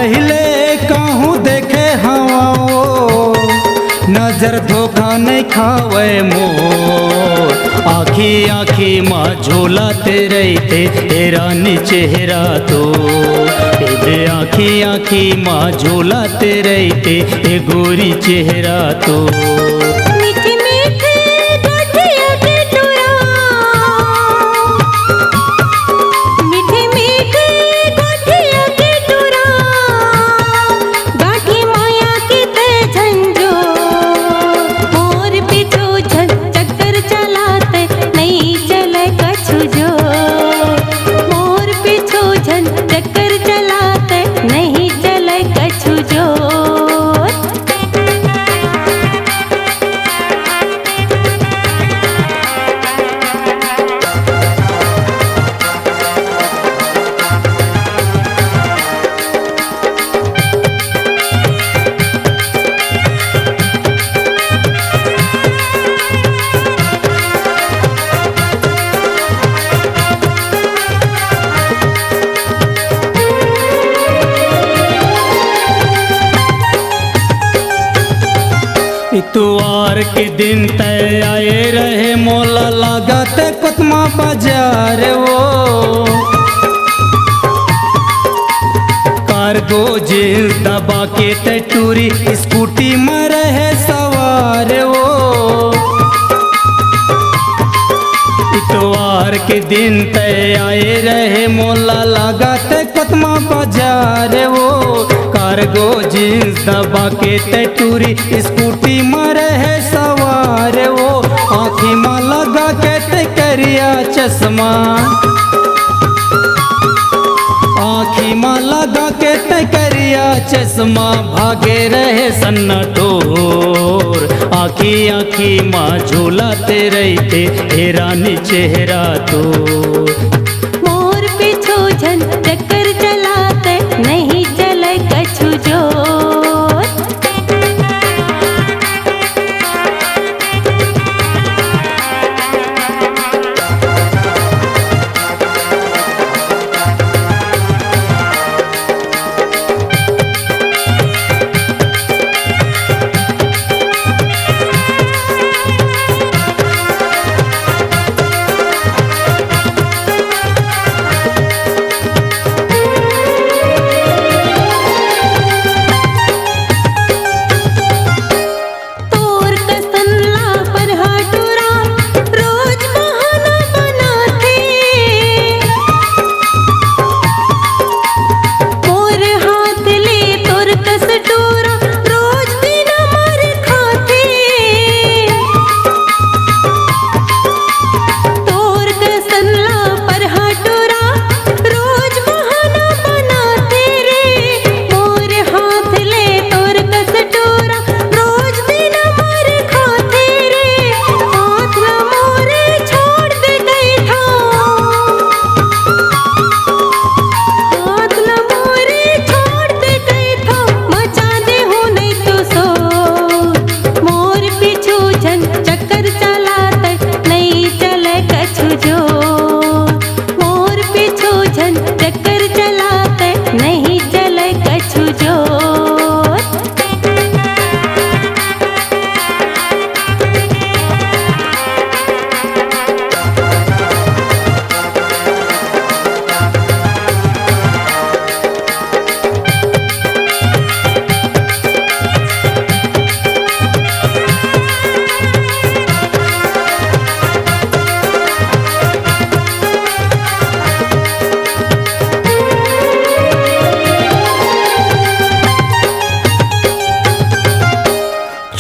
पहले कहूँ देखे हवा वो, नजर धोखा नहीं खावे मोर। आखी आखी माँ झोलाते रहते ए रानी चेहरा तो, ए आखी आखी माँ झोलाते रहते ए गोरी चेहरा तो। इतवार के दिन तय आए रहे मोला लागत कुतमा बाजार वो। कार्गो जींस दबा के तय टूरी स्कूटी में रहे सवार वो। इतवार के दिन तय आए रहे मोला लागत कुतमा बाजार वो। कार्गो जींस दबा के तय टूरी स्कूटी में रहे सवार वो। आँखी में लगा के तय करिया चश्मा, आँखी में लगा के तय करिया चश्मा, भागे रहे सन्नाटोर। आँखी आँखी माँ झूलाते रहते ए रानी चेहरा तो। मोर पीछू झन चक्कर चलाते नहीं चले कछु जोर।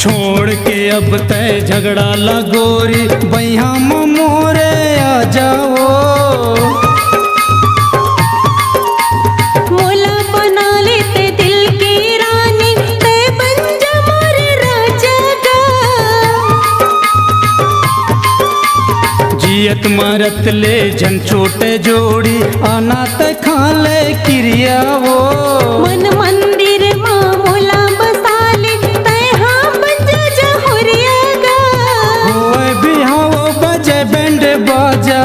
छोड़ के अब तय झगड़ा लगोरी बैया मोरे आ जाओ। मोला बना लेते दिल की रानी ते बन जा मोरे राजा गा। जियत मरत ले जन छोटे जोड़ी आना ते खा ले क्रिया वो। मन मंदिर माँ मोला बसा ले तय हाँ बन जा जहुरिया गा। होए बिहाओ बजे बैंड बाजा,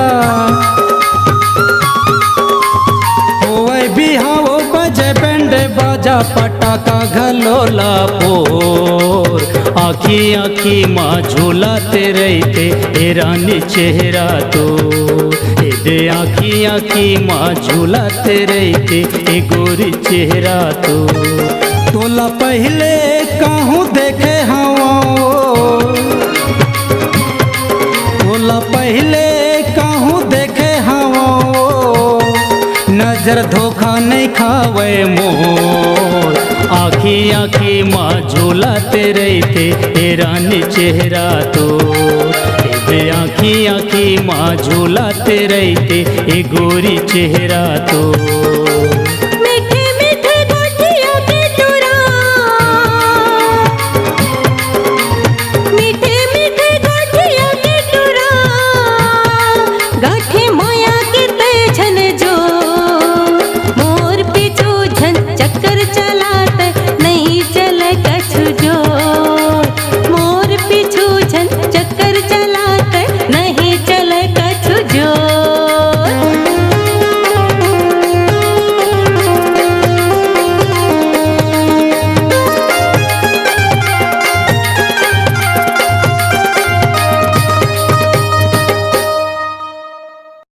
होए बिहाओ बजे बैंड बाजा। माझ्या पटाका घालोला पोर आखी आखी मा झुलाते रहते ए रानी चेहरा तो ए दे आखी आखी मा झुलाते रहते ए गोरी चेहरा तो तोला पहले कहूँ देखे हवा तोला पहले कहूँ देखे हवा नजर धोखा नहीं खावे मोर आखी आखी माँ झूलाते रहते ए रानी चेहरा तो ए आखी आखी माँ झूलाते रहते ए गोरी चेहरा तो